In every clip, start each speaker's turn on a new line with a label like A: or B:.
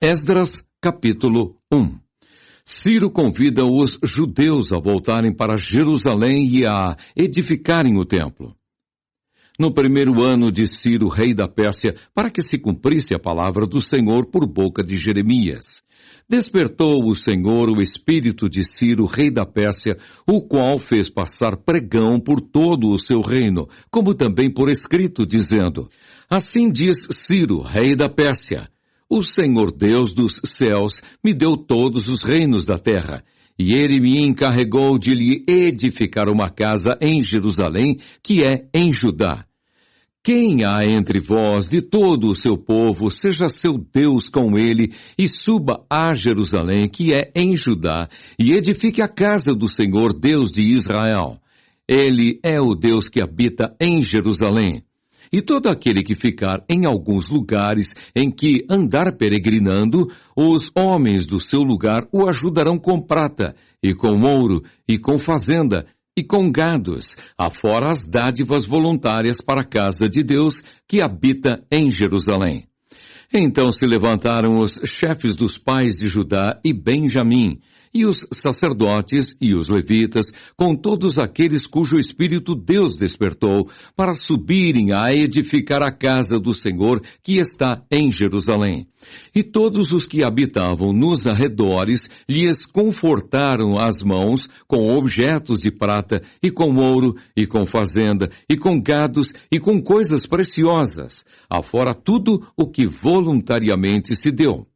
A: Esdras, capítulo 1. Ciro convida os judeus a voltarem para Jerusalém e a edificarem o templo. No primeiro ano de Ciro, rei da Pérsia, para que se cumprisse a palavra do Senhor por boca de Jeremias, despertou o Senhor o espírito de Ciro, rei da Pérsia, o qual fez passar pregão por todo o seu reino, como também por escrito, dizendo: Assim diz Ciro, rei da Pérsia: O Senhor Deus dos céus me deu todos os reinos da terra, e ele me encarregou de lhe edificar uma casa em Jerusalém, que é em Judá. Quem há entre vós, de todo o seu povo, seja seu Deus com ele, e suba a Jerusalém, que é em Judá, e edifique a casa do Senhor Deus de Israel. Ele é o Deus que habita em Jerusalém. E todo aquele que ficar em alguns lugares em que andar peregrinando, os homens do seu lugar o ajudarão com prata, e com ouro, e com fazenda, e com gados, afora as dádivas voluntárias para a casa de Deus que habita em Jerusalém. Então se levantaram os chefes dos pais de Judá e Benjamim, e os sacerdotes e os levitas, com todos aqueles cujo espírito Deus despertou, para subirem a edificar a casa do Senhor que está em Jerusalém. E todos os que habitavam nos arredores lhes confortaram as mãos com objetos de prata, e com ouro, e com fazenda, e com gados, e com coisas preciosas, afora tudo o que voluntariamente se deu.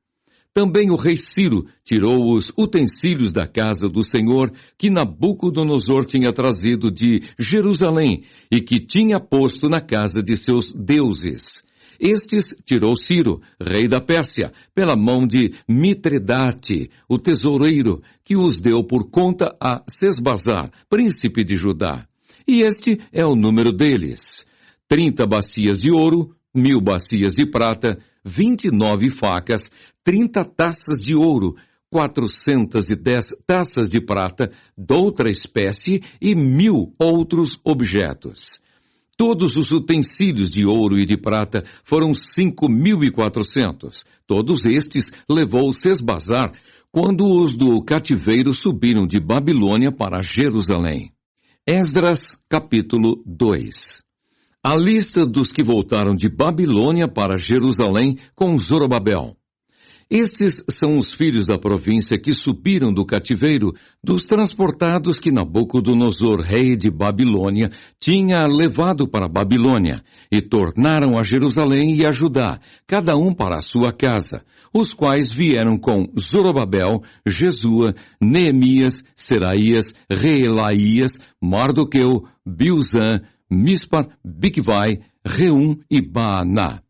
A: Também o rei Ciro tirou os utensílios da casa do Senhor que Nabucodonosor tinha trazido de Jerusalém e que tinha posto na casa de seus deuses. Estes tirou Ciro, rei da Pérsia, pela mão de Mitredate, o tesoureiro, que os deu por conta a Sesbazar, príncipe de Judá. E este é o número deles: 30 bacias de ouro, 1000 bacias de prata, 29 facas, 30 taças de ouro, 410 taças de prata, doutra espécie, e 1000 outros objetos. Todos os utensílios de ouro e de prata foram 5.400. Todos estes levou Sesbazar quando os do cativeiro subiram de Babilônia para Jerusalém. Esdras, capítulo 2. A lista dos que voltaram de Babilônia para Jerusalém com Zorobabel. Estes são os filhos da província que subiram do cativeiro, dos transportados que Nabucodonosor, rei de Babilônia, tinha levado para a Babilônia, e tornaram a Jerusalém e a Judá, cada um para a sua casa, os quais vieram com Zorobabel, Jesua, Neemias, Seraías, Reelaías, Mardoqueu, Bilzã, Mispar, Bigvai, Reum e Baaná.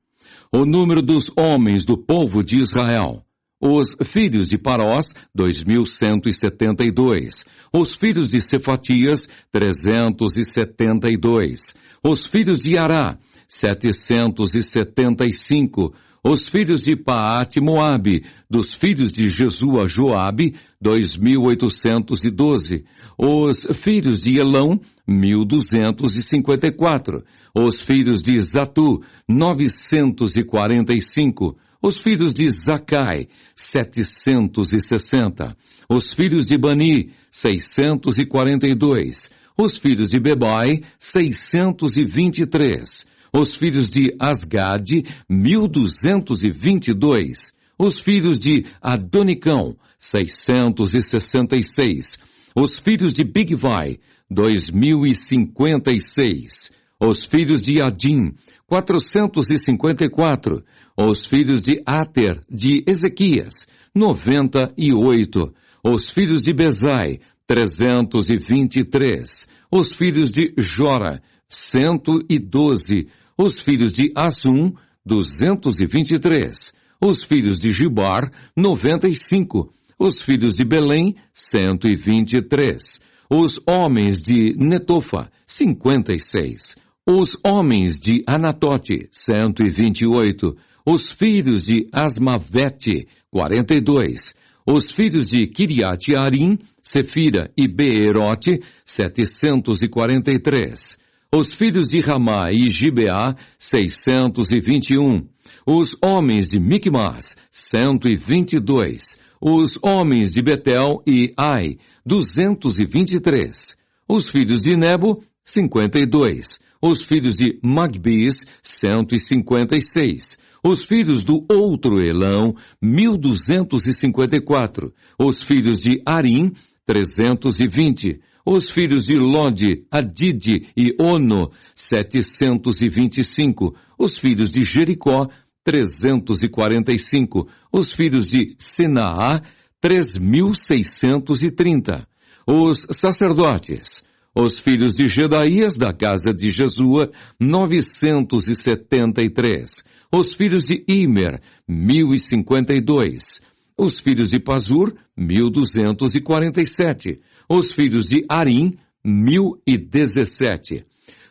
A: O número dos homens do povo de Israel. Os filhos de Parós, 2.172. Os filhos de Cefatias, 372. Os filhos de Ará, 775. Os filhos de Paate Moabe, dos filhos de Jesua Joabe, 2.812. Os filhos de Elão, 1.254. Os filhos de Zatu, 945. Os filhos de Zacai, 760. Os filhos de Bani, 642. Os filhos de Bebai, 623. Os filhos de Asgade, 1.222. Os filhos de Adonicão, 666. Os filhos de Bigvai, 2.056. Os filhos de Adim, 454. Os filhos de Ater, de Ezequias, 98. Os filhos de Bezai, 323. Os filhos de Jora, 112. Os filhos de Assum, 223. Os filhos de Gibar, 95. Os filhos de Belém, 123. Os homens de Netofa, 56. Os homens de Anatote, 128. Os filhos de Asmavete, 42. Os filhos de Kiriat-Arim, Sefira e Beerote, 743. Os filhos de Ramá e Gibeá, 621. Os homens de Micmas, 122. Os homens de Betel e Ai, 223. Os filhos de Nebo, 52. Os filhos de Magbis, 156. Os filhos do outro Elão, 1254. Os filhos de Arim, 320. Os filhos de Lode, Adide e Ono, 725. Os filhos de Jericó, 345. Os filhos de Senaá, 3.630. Os sacerdotes. Os filhos de Gedaías, da casa de Jesua, 973. Os filhos de Imer, 1.052. Os filhos de Pazur, 1.247. Os filhos de Arim, 1.017.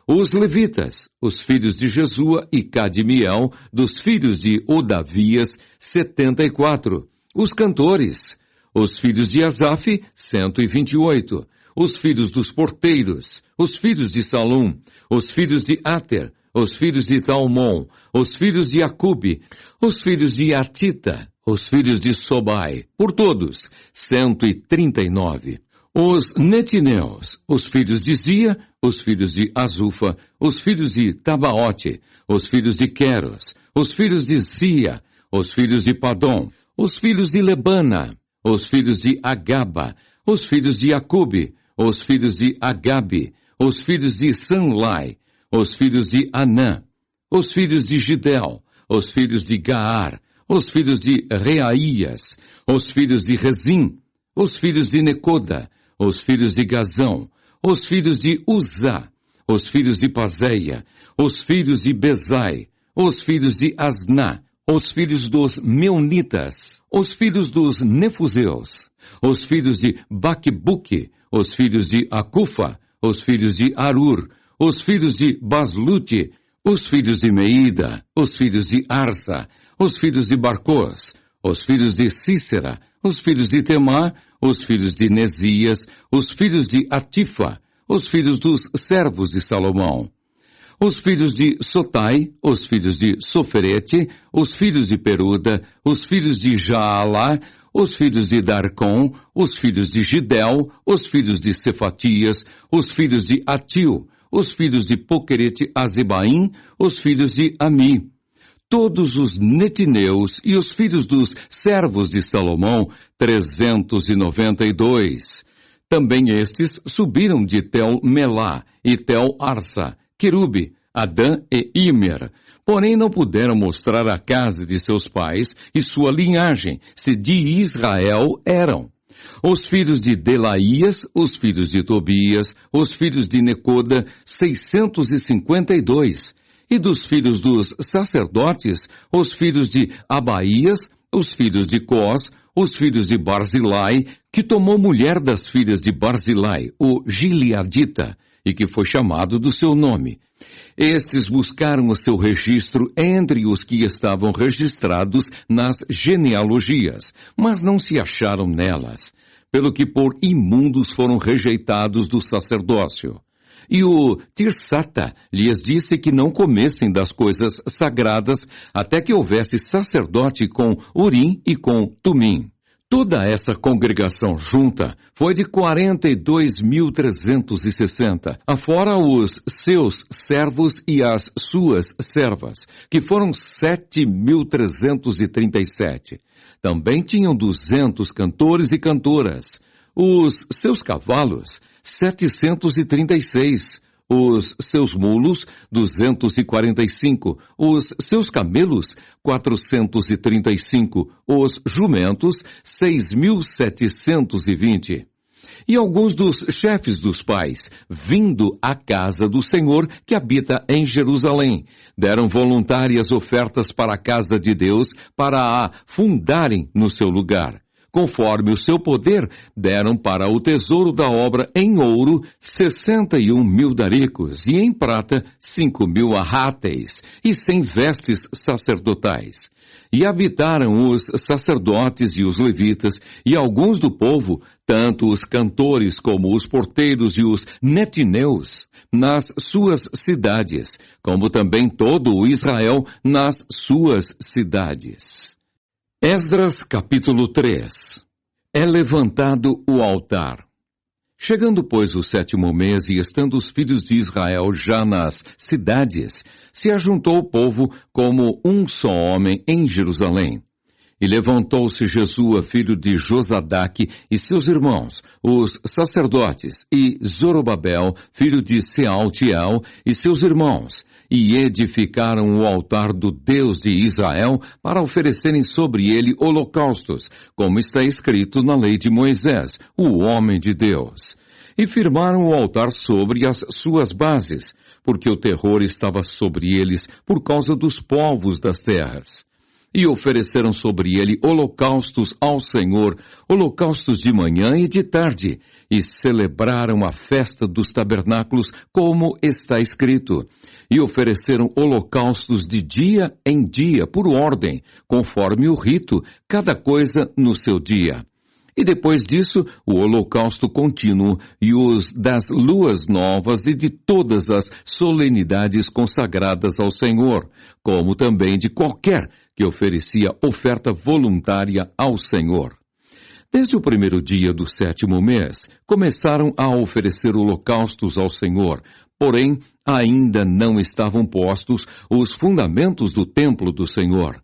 A: Os levitas, os filhos de Jesua e Cadmiel, dos filhos de Odavias, 74. Os cantores, os filhos de Asaf, 128. Os filhos dos porteiros, os filhos de Salum, os filhos de Ater, os filhos de Talmon, os filhos de Acube, os filhos de Atita, os filhos de Sobai, por todos, 139. Os netineus, os filhos de Zia, os filhos de Azufa, os filhos de Tabaote, os filhos de Queros, os filhos de Zia, os filhos de Padom, os filhos de Lebana, os filhos de Agaba, os filhos de Acube, os filhos de Agabe, os filhos de Sanlai, os filhos de Anã, os filhos de Gidel, os filhos de Gaar, os filhos de Reaías, os filhos de Rezim, os filhos de Necoda, os filhos de Gazão, os filhos de Uzá, os filhos de Pazeia, os filhos de Bezai, os filhos de Asná, os filhos dos Meunitas, os filhos dos Nefuseus, os filhos de Baquebuque, os filhos de Acufa, os filhos de Arur, os filhos de Baslute, os filhos de Meida, os filhos de Arsa, os filhos de Barcos, os filhos de Cícera, os filhos de Temá, os filhos de Nesias, os filhos de Atifa, os filhos dos servos de Salomão, os filhos de Sotai, os filhos de Soferete, os filhos de Peruda, os filhos de Jaalá, os filhos de Darcon, os filhos de Gidel, os filhos de Cefatias, os filhos de Atil, os filhos de Poquerete Azebaim, os filhos de Ami. Todos os netineus e os filhos dos servos de Salomão, 392. Também estes subiram de Tel-Melá e Tel-Arsa, Querube, Adã e Imer. Porém não puderam mostrar a casa de seus pais e sua linhagem, se de Israel eram. Os filhos de Delaías, os filhos de Tobias, os filhos de Necoda, 652. E dos filhos dos sacerdotes, os filhos de Abaías, os filhos de Cós, os filhos de Barzilai, que tomou mulher das filhas de Barzilai, o Gileadita, e que foi chamado do seu nome. Estes buscaram o seu registro entre os que estavam registrados nas genealogias, mas não se acharam nelas, pelo que por imundos foram rejeitados do sacerdócio. E o Tirsata lhes disse que não comessem das coisas sagradas até que houvesse sacerdote com Urim e com Tumim. Toda essa congregação junta foi de 42.360, afora os seus servos e as suas servas, que foram 7.337. Também tinham 200 cantores e cantoras. Os seus cavalos, 736. Os seus mulos, 245. Os seus camelos, 435. Os jumentos, 6.720. E alguns dos chefes dos pais, vindo à casa do Senhor que habita em Jerusalém, deram voluntárias ofertas para a casa de Deus para a fundarem no seu lugar. Conforme o seu poder, deram para o tesouro da obra em ouro 61.000 daricos e em prata 5.000 arráteis e 100 vestes sacerdotais. e habitaram os sacerdotes e os levitas, e alguns do povo, tanto os cantores como os porteiros e os netineus, nas suas cidades, como também todo o Israel nas suas cidades. Esdras capítulo 3. É levantado o altar. Chegando, pois, o 7º mês, e estando os filhos de Israel já nas cidades, se ajuntou o povo como um só homem em Jerusalém. E levantou-se Jesua, filho de Josadaque, e seus irmãos, os sacerdotes, e Zorobabel, filho de Sealtiel, e seus irmãos, e edificaram o altar do Deus de Israel para oferecerem sobre ele holocaustos, como está escrito na lei de Moisés, o homem de Deus. E firmaram o altar sobre as suas bases, porque o terror estava sobre eles por causa dos povos das terras. E ofereceram sobre ele holocaustos ao Senhor, holocaustos de manhã e de tarde, e celebraram a festa dos tabernáculos, como está escrito. E ofereceram holocaustos de dia em dia, por ordem, conforme o rito, cada coisa no seu dia. E depois disso, o holocausto contínuo e os das luas novas e de todas as solenidades consagradas ao Senhor, como também de qualquer que oferecia oferta voluntária ao Senhor. Desde o primeiro dia do 7º mês, começaram a oferecer holocaustos ao Senhor, porém ainda não estavam postos os fundamentos do templo do Senhor.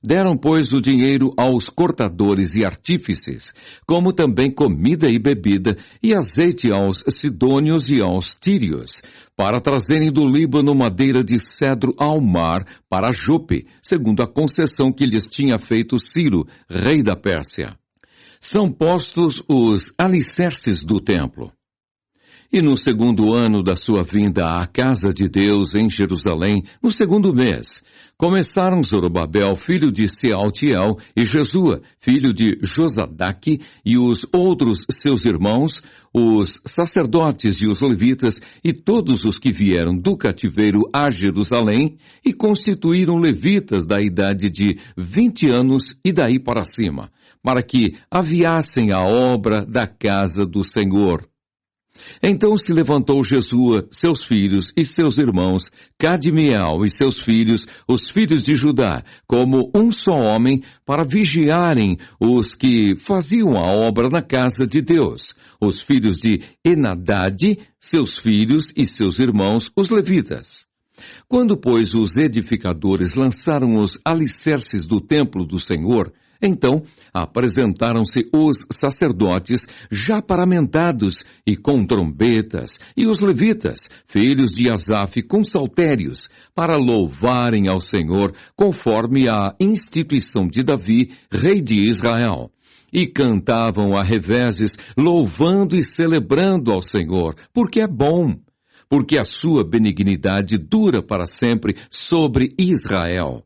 A: Deram, pois, o dinheiro aos cortadores e artífices, como também comida e bebida, e azeite aos sidônios e aos tírios, para trazerem do Líbano madeira de cedro ao mar para Jope, segundo a concessão que lhes tinha feito Ciro, rei da Pérsia. São postos os alicerces do templo. E no 2º ano da sua vinda à casa de Deus em Jerusalém, no 2º mês, começaram Zorobabel, filho de Sealtiel, e Jesua, filho de Josadaque, e os outros seus irmãos, os sacerdotes e os levitas, e todos os que vieram do cativeiro a Jerusalém, e constituíram levitas da idade de 20 anos e daí para cima, para que aviassem a obra da casa do Senhor. Então se levantou Jesua, seus filhos e seus irmãos, Cadmiel e seus filhos, os filhos de Judá, como um só homem, para vigiarem os que faziam a obra na casa de Deus, os filhos de Enadade, seus filhos e seus irmãos, os levitas. Quando, pois, os edificadores lançaram os alicerces do templo do Senhor, então apresentaram-se os sacerdotes já paramentados e com trombetas, e os levitas, filhos de Asaf, com saltérios, para louvarem ao Senhor, conforme a instituição de Davi, rei de Israel. E cantavam a revezes, louvando e celebrando ao Senhor, porque é bom, porque a sua benignidade dura para sempre sobre Israel.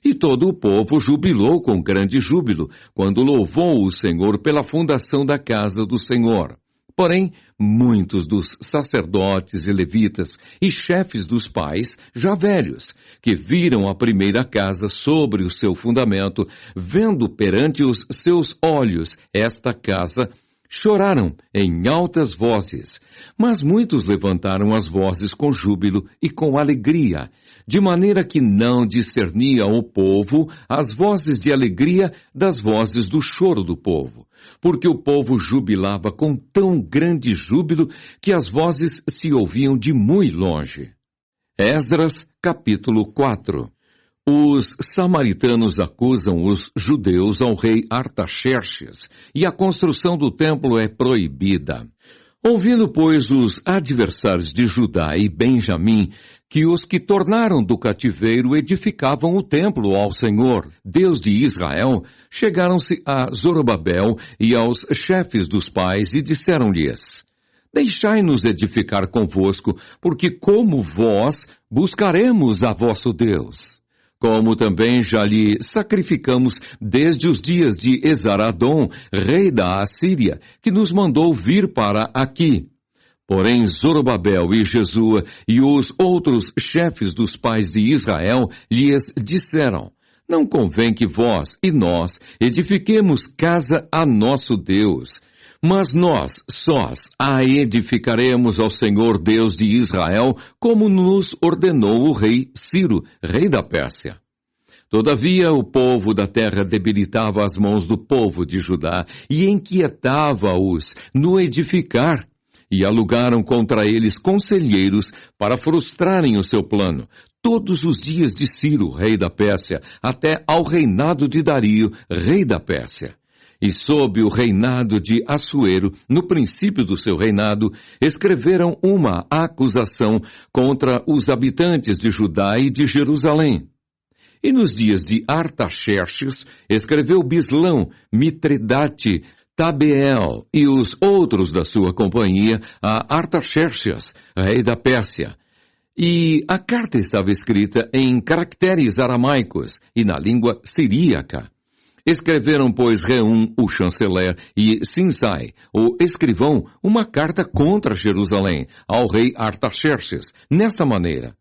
A: E todo o povo jubilou com grande júbilo, quando louvou o Senhor pela fundação da casa do Senhor. Porém, muitos dos sacerdotes e levitas e chefes dos pais, já velhos, que viram a primeira casa sobre o seu fundamento, vendo perante os seus olhos esta casa, choraram em altas vozes. Mas muitos levantaram as vozes com júbilo e com alegria, de maneira que não discernia o povo as vozes de alegria das vozes do choro do povo, porque o povo jubilava com tão grande júbilo que as vozes se ouviam de muito longe. Esdras, capítulo 4. Os samaritanos acusam os judeus ao rei Artaxerxes, e a construção do templo é proibida. Ouvindo, pois, os adversários de Judá e Benjamim, que os que tornaram do cativeiro edificavam o templo ao Senhor, Deus de Israel, chegaram-se a Zorobabel e aos chefes dos pais e disseram-lhes: Deixai-nos edificar convosco, porque como vós buscaremos a vosso Deus. Como também já lhe sacrificamos desde os dias de Esaradom, rei da Assíria, que nos mandou vir para aqui. Porém, Zorobabel e Jesua e os outros chefes dos pais de Israel lhes disseram: Não convém que vós e nós edifiquemos casa a nosso Deus, mas nós sós a edificaremos ao Senhor Deus de Israel, como nos ordenou o rei Ciro, rei da Pérsia. Todavia o povo da terra debilitava as mãos do povo de Judá e inquietava-os no edificar, e alugaram contra eles conselheiros para frustrarem o seu plano, todos os dias de Ciro, rei da Pérsia, até ao reinado de Dario, rei da Pérsia. E sob o reinado de Assuero, no princípio do seu reinado, escreveram uma acusação contra os habitantes de Judá e de Jerusalém. E nos dias de Artaxerxes, escreveu Bislão, Mitredate, Tabeel e os outros da sua companhia a Artaxerxes, rei da Pérsia. E a carta estava escrita em caracteres aramaicos e na língua siríaca. Escreveram, pois, Reum, o chanceler, e Sinsai, o escrivão, uma carta contra Jerusalém, ao rei Artaxerxes, nessa maneira.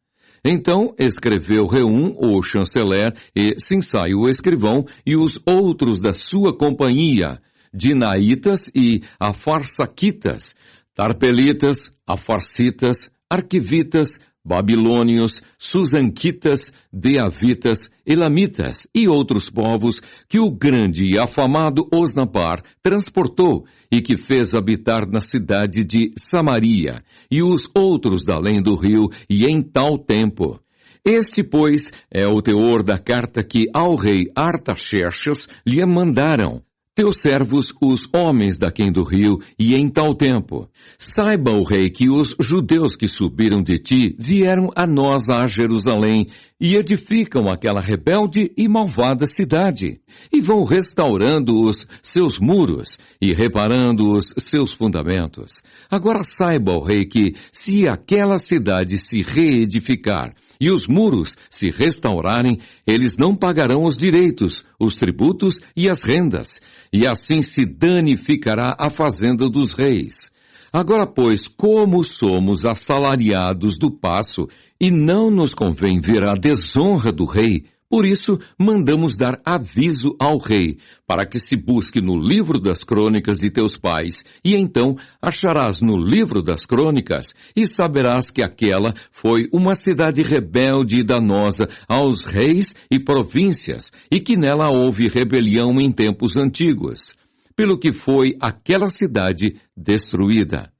A: Então escreveu Reum, o chanceler, e Sinsai, o escrivão, e os outros da sua companhia, Dinaitas e Afarsaquitas, Tarpelitas, Afarsitas, Arquivitas, Babilônios, Susanquitas, Deavitas, Elamitas e outros povos que o grande e afamado Osnapar transportou e que fez habitar na cidade de Samaria, e os outros da além do rio e em tal tempo. Este, pois, é o teor da carta que ao rei Artaxerxes lhe mandaram. Teus servos, os homens daquém do rio, e em tal tempo. Saiba o rei que os judeus que subiram de ti vieram a nós a Jerusalém e edificam aquela rebelde e malvada cidade, e vão restaurando os seus muros e reparando os seus fundamentos. Agora saiba o rei que, se aquela cidade se reedificar e os muros se restaurarem, eles não pagarão os direitos, os tributos e as rendas, e assim se danificará a fazenda dos reis. Agora, pois, como somos assalariados do paço, e não nos convém ver a desonra do rei, por isso mandamos dar aviso ao rei, para que se busque no livro das crônicas de teus pais, e então acharás no livro das crônicas, e saberás que aquela foi uma cidade rebelde e danosa aos reis e províncias, e que nela houve rebelião em tempos antigos, pelo que foi aquela cidade destruída.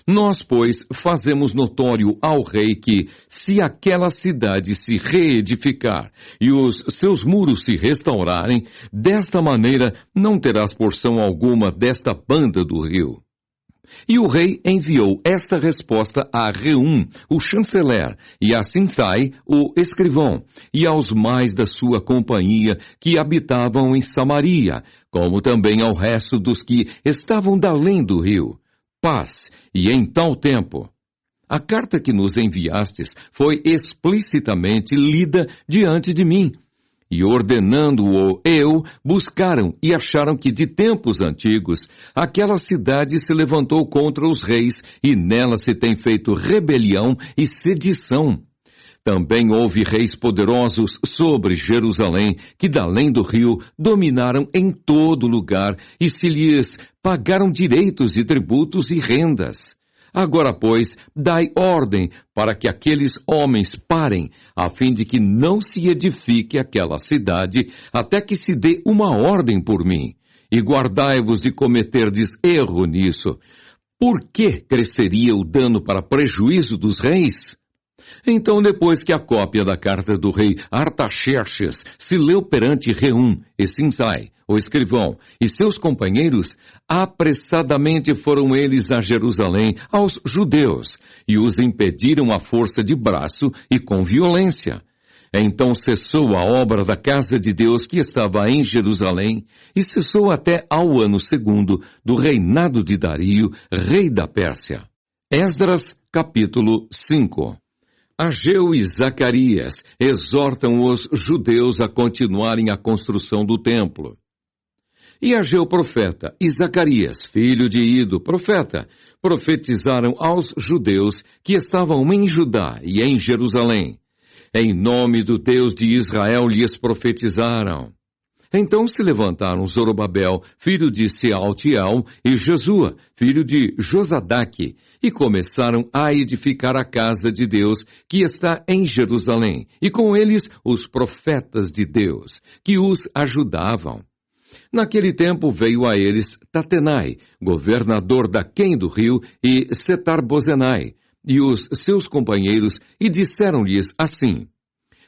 A: Nós, pois, fazemos notório ao rei que, se aquela cidade se reedificar e os seus muros se restaurarem, desta maneira não terás porção alguma desta banda do rio. E o rei enviou esta resposta a Reum, o chanceler, e a Sinsai, o escrivão, e aos mais da sua companhia que habitavam em Samaria, como também ao resto dos que estavam da além do rio. Paz, e em tal tempo. A carta que nos enviastes foi explicitamente lida diante de mim, e ordenando-o eu, buscaram e acharam que de tempos antigos aquela cidade se levantou contra os reis e nela se tem feito rebelião e sedição. Também houve reis poderosos sobre Jerusalém, que da além do rio dominaram em todo lugar e se lhes pagaram direitos e tributos e rendas. Agora, pois, dai ordem para que aqueles homens parem, a fim de que não se edifique aquela cidade, até que se dê uma ordem por mim. E guardai-vos de cometerdes erro nisso. Por que cresceria o dano para prejuízo dos reis? Então, depois que a cópia da carta do rei Artaxerxes se leu perante Reum e Sinsai, o escrivão, e seus companheiros, apressadamente foram eles a Jerusalém, aos judeus, e os impediram à força de braço e com violência. Então cessou a obra da casa de Deus que estava em Jerusalém, e cessou até ao ano 2º do reinado de Dario, rei da Pérsia. Esdras, capítulo 5. Ageu e Zacarias exortam os judeus a continuarem a construção do templo. E Ageu profeta e Zacarias, filho de Ido, profeta, profetizaram aos judeus que estavam em Judá e em Jerusalém. Em nome do Deus de Israel lhes profetizaram. Então se levantaram Zorobabel, filho de Sealtiel, e Jesua, filho de Josadaque, e começaram a edificar a casa de Deus, que está em Jerusalém, e com eles os profetas de Deus, que os ajudavam. Naquele tempo veio a eles Tatenai, governador daquém do rio, e Setar-Bozenai, e os seus companheiros, e disseram-lhes assim: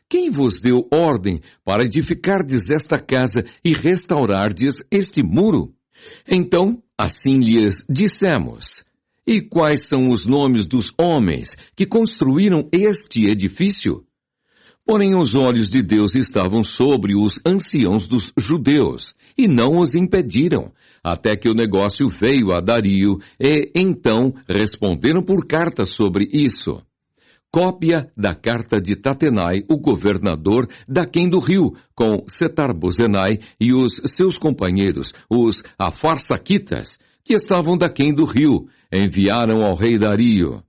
A: Quem vos deu ordem para edificardes esta casa e restaurardes este muro? Então, assim lhes dissemos: E quais são os nomes dos homens que construíram este edifício? Porém, os olhos de Deus estavam sobre os anciãos dos judeus, e não os impediram, até que o negócio veio a Dario, e então responderam por carta sobre isso. Cópia da carta de Tatenai, o governador daquém do rio, com Setar-Bozenai e os seus companheiros, os Afarsaquitas, que estavam daquém do rio, enviaram ao rei Dario.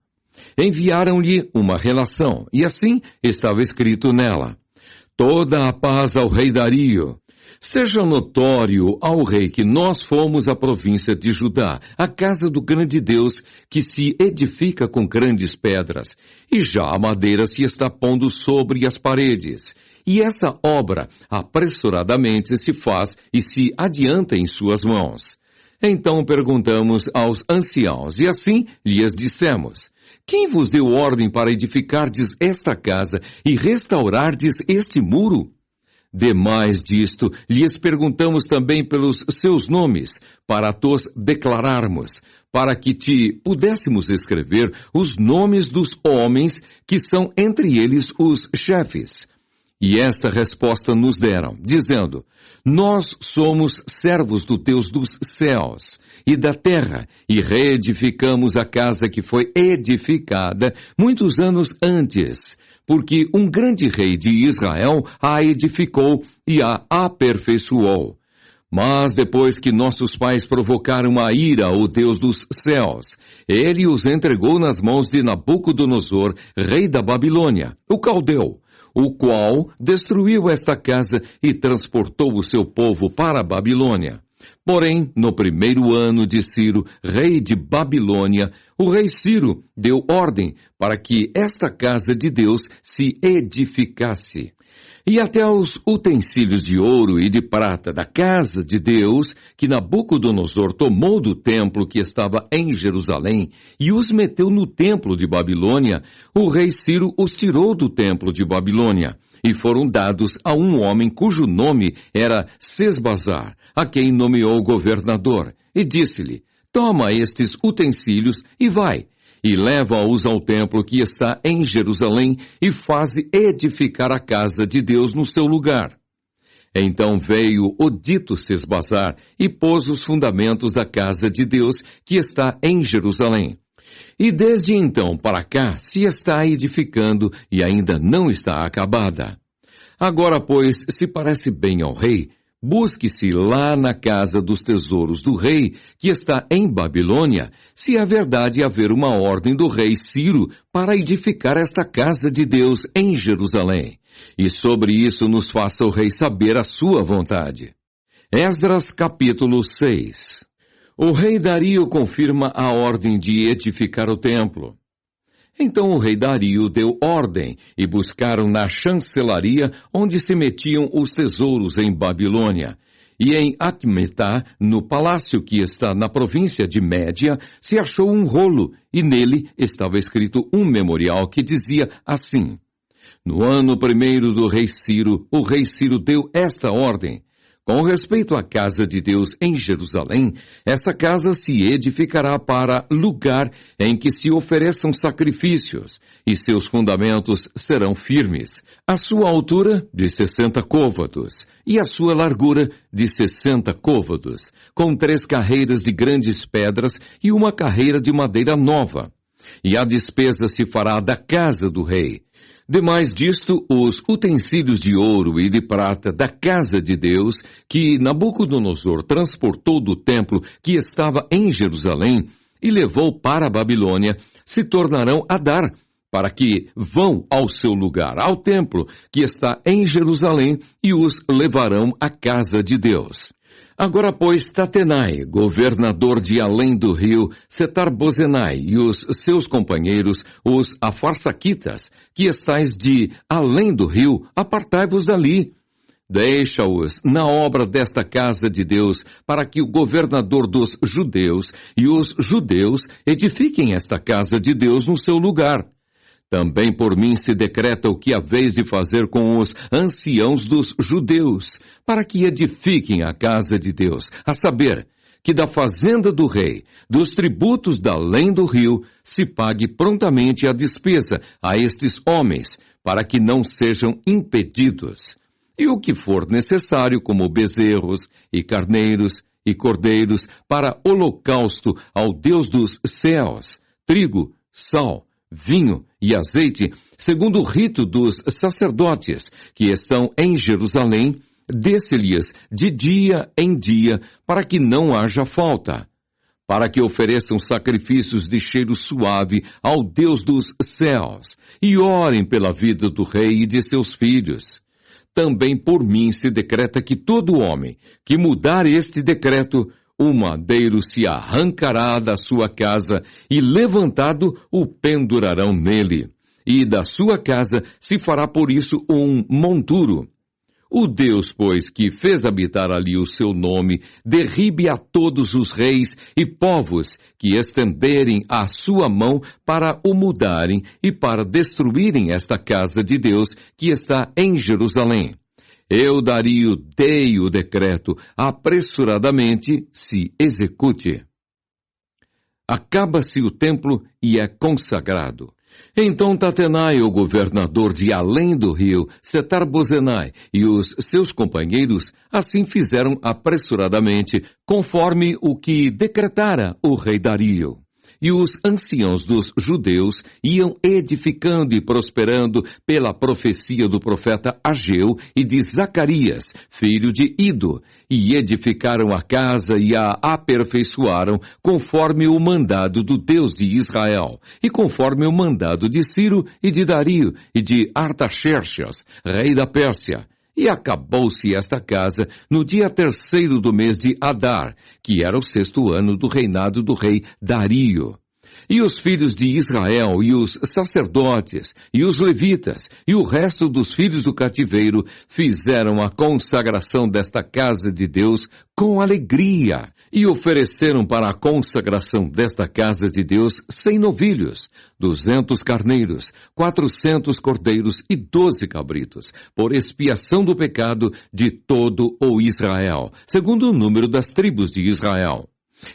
A: Enviaram-lhe uma relação, e assim estava escrito nela: Toda a paz ao rei Dario. Seja notório ao rei que nós fomos a província de Judá, a casa do grande Deus, que se edifica com grandes pedras, e já a madeira se está pondo sobre as paredes. E essa obra apressuradamente se faz e se adianta em suas mãos. Então perguntamos aos anciãos, e assim lhes dissemos: Quem vos deu ordem para edificardes esta casa e restaurardes este muro? Demais disto, lhes perguntamos também pelos seus nomes, para tos declararmos, para que te pudéssemos escrever os nomes dos homens que são entre eles os chefes. E esta resposta nos deram, dizendo: Nós somos servos do Deus dos céus e da terra, e reedificamos a casa que foi edificada muitos anos antes, porque um grande rei de Israel a edificou e a aperfeiçoou. Mas depois que nossos pais provocaram a ira ao Deus dos céus, ele os entregou nas mãos de Nabucodonosor, rei da Babilônia, o caldeu, o qual destruiu esta casa e transportou o seu povo para a Babilônia. Porém, no primeiro ano de Ciro, rei de Babilônia, o rei Ciro deu ordem para que esta casa de Deus se edificasse. E até os utensílios de ouro e de prata da casa de Deus, que Nabucodonosor tomou do templo que estava em Jerusalém e os meteu no templo de Babilônia, o rei Ciro os tirou do templo de Babilônia e foram dados a um homem cujo nome era Sesbazar, a quem nomeou governador, e disse-lhe: Toma estes utensílios e vai, e leva-os ao templo que está em Jerusalém, e faze edificar a casa de Deus no seu lugar. Então veio o dito Sesbazar, e pôs os fundamentos da casa de Deus que está em Jerusalém. E desde então para cá se está edificando, e ainda não está acabada. Agora, pois, se parece bem ao rei, busque-se lá na casa dos tesouros do rei, que está em Babilônia, se é verdade haver uma ordem do rei Ciro para edificar esta casa de Deus em Jerusalém. E sobre isso nos faça o rei saber a sua vontade. Esdras capítulo 6. O rei Dario confirma a ordem de edificar o templo. Então o rei Dario deu ordem, e buscaram na chancelaria onde se metiam os tesouros em Babilônia. E em Acmetá, no palácio que está na província de Média, se achou um rolo, e nele estava escrito um memorial que dizia assim: No ano primeiro do rei Ciro, o rei Ciro deu esta ordem: Com respeito à casa de Deus em Jerusalém, essa casa se edificará para lugar em que se ofereçam sacrifícios, e seus fundamentos serão firmes. A sua altura, de 60 côvados, e a sua largura, de 60 côvados, com 3 carreiras de grandes pedras e uma carreira de madeira nova. E a despesa se fará da casa do rei. Demais disto, os utensílios de ouro e de prata da casa de Deus, que Nabucodonosor transportou do templo que estava em Jerusalém e levou para a Babilônia, se tornarão a dar, para que vão ao seu lugar, ao templo, que está em Jerusalém, e os levarão à casa de Deus. Agora, pois, Tatenai, governador de além do rio, Setar-Bozenai e os seus companheiros, os afarsaquitas, que estais de além do rio, apartai-vos dali. Deixa-os na obra desta casa de Deus, para que o governador dos judeus e os judeus edifiquem esta casa de Deus no seu lugar. Também por mim se decreta o que haveis de fazer com os anciãos dos judeus, para que edifiquem a casa de Deus, a saber, que da fazenda do rei, dos tributos da além do rio, se pague prontamente a despesa a estes homens, para que não sejam impedidos. E o que for necessário, como bezerros e carneiros e cordeiros, para holocausto ao Deus dos céus, trigo, sal, vinho e azeite, segundo o rito dos sacerdotes, que estão em Jerusalém, dê-se-lhes de dia em dia, para que não haja falta, para que ofereçam sacrifícios de cheiro suave ao Deus dos céus, e orem pela vida do rei e de seus filhos. Também por mim se decreta que todo homem que mudar este decreto, o madeiro se arrancará da sua casa, e levantado o pendurarão nele, e da sua casa se fará por isso um monturo. O Deus, pois, que fez habitar ali o seu nome, derribe a todos os reis e povos que estenderem a sua mão para o mudarem e para destruírem esta casa de Deus que está em Jerusalém. Eu, Dario, dei o decreto, apressuradamente se execute. Acaba-se o templo e é consagrado. Então Tatenai, o governador de além do rio, Setar-Bozenai e os seus companheiros, assim fizeram apressuradamente, conforme o que decretara o rei Dario. E os anciãos dos judeus iam edificando e prosperando pela profecia do profeta Ageu e de Zacarias, filho de Ido, e edificaram a casa e a aperfeiçoaram conforme o mandado do Deus de Israel, e conforme o mandado de Ciro e de Dario e de Artaxerxes, rei da Pérsia. E acabou-se esta casa no dia 3º do mês de Adar, que era o 6º ano do reinado do rei Dario. E os filhos de Israel, e os sacerdotes, e os levitas, e o resto dos filhos do cativeiro, fizeram a consagração desta casa de Deus com alegria, e ofereceram para a consagração desta casa de Deus 100 novilhos, 200 carneiros, 400 cordeiros e 12 cabritos, por expiação do pecado de todo o Israel, segundo o número das tribos de Israel.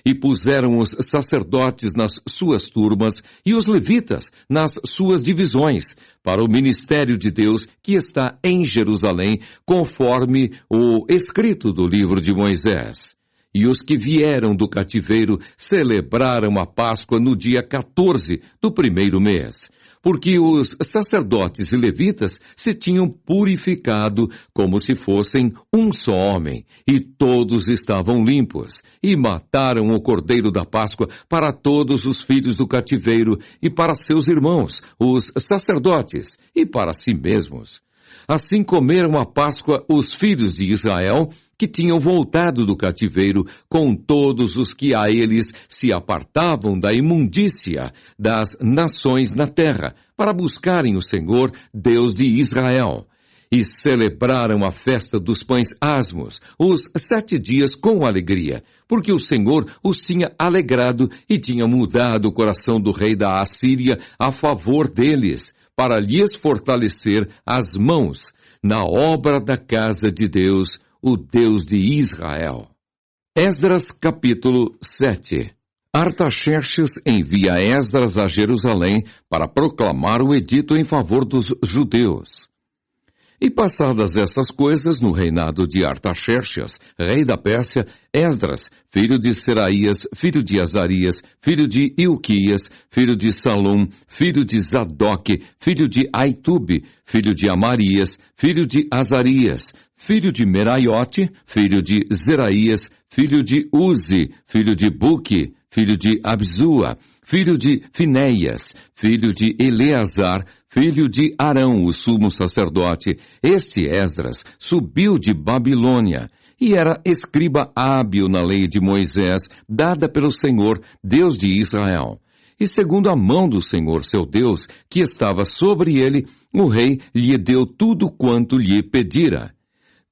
A: E puseram os sacerdotes nas suas turmas e os levitas nas suas divisões, para o ministério de Deus que está em Jerusalém, conforme o escrito do livro de Moisés. E os que vieram do cativeiro celebraram a Páscoa no dia 14 do 1º mês, porque os sacerdotes e levitas se tinham purificado como se fossem um só homem, e todos estavam limpos, e mataram o cordeiro da Páscoa para todos os filhos do cativeiro, e para seus irmãos, os sacerdotes, e para si mesmos. Assim comeram a Páscoa os filhos de Israel, que tinham voltado do cativeiro, com todos os que a eles se apartavam da imundícia das nações na terra, para buscarem o Senhor, Deus de Israel. E celebraram a festa dos pães asmos, os 7 dias com alegria, porque o Senhor os tinha alegrado e tinha mudado o coração do rei da Assíria a favor deles, para lhes fortalecer as mãos na obra da casa de Deus, o Deus de Israel. Esdras capítulo 7. Artaxerxes envia Esdras a Jerusalém para proclamar o edito em favor dos judeus. E passadas essas coisas, no reinado de Artaxerxes, rei da Pérsia, Esdras, filho de Seraías, filho de Azarias, filho de Ilquias, filho de Salum, filho de Zadok, filho de Aitube, filho de Amarias, filho de Azarias, filho de Meraiote, filho de Zeraías, filho de Uzi, filho de Buque, filho de Abzua, filho de Finéias, filho de Eleazar, filho de Arão, o sumo sacerdote. Este Esdras subiu de Babilônia e era escriba hábil na lei de Moisés, dada pelo Senhor, Deus de Israel. E segundo a mão do Senhor seu Deus, que estava sobre ele, o rei lhe deu tudo quanto lhe pedira.